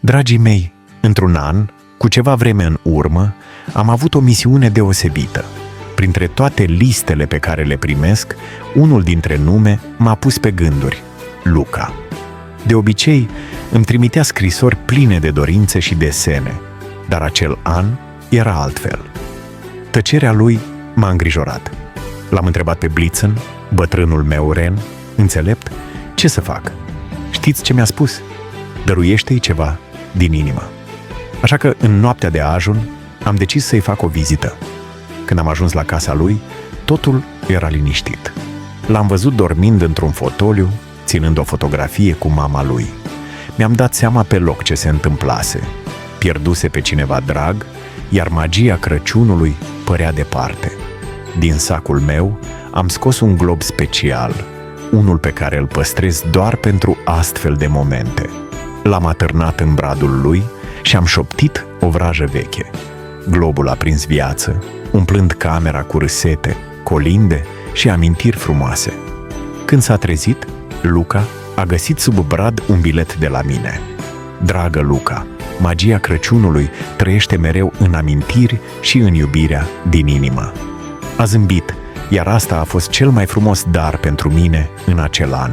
Dragii mei, într-un an, cu ceva vreme în urmă, am avut o misiune deosebită. Printre toate listele pe care le primesc, unul dintre nume m-a pus pe gânduri: Luca. De obicei, îmi trimitea scrisori pline de dorințe și desene, dar acel an era altfel. Tăcerea lui m-a îngrijorat. L-am întrebat pe Blitzen, bătrânul meu ren, înțelept, ce să fac. Știți ce mi-a spus? Dăruiește-i ceva din inimă. Așa că, în noaptea de ajun, am decis să-i fac o vizită. Când am ajuns la casa lui, totul era liniștit. L-am văzut dormind într-un fotoliu, ținând o fotografie cu mama lui. Mi-am dat seama pe loc ce se întâmplase. Pierduse pe cineva drag, iar magia Crăciunului părea departe. Din sacul meu am scos un glob special, unul pe care îl păstrez doar pentru astfel de momente. L-am atârnat în bradul lui și am șoptit o vrajă veche. Globul a prins viață, umplând camera cu râsete, colinde și amintiri frumoase. Când s-a trezit, Luca a găsit sub brad un bilet de la mine. Dragă Luca, magia Crăciunului trăiește mereu în amintiri și în iubirea din inimă. A zâmbit, iar asta a fost cel mai frumos dar pentru mine în acel an.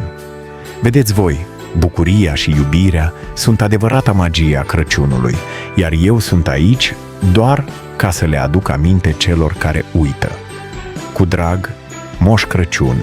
Vedeți voi, bucuria și iubirea sunt adevărata magie a Crăciunului, iar eu sunt aici doar ca să le aduc aminte celor care uită. Cu drag, Moș Crăciun.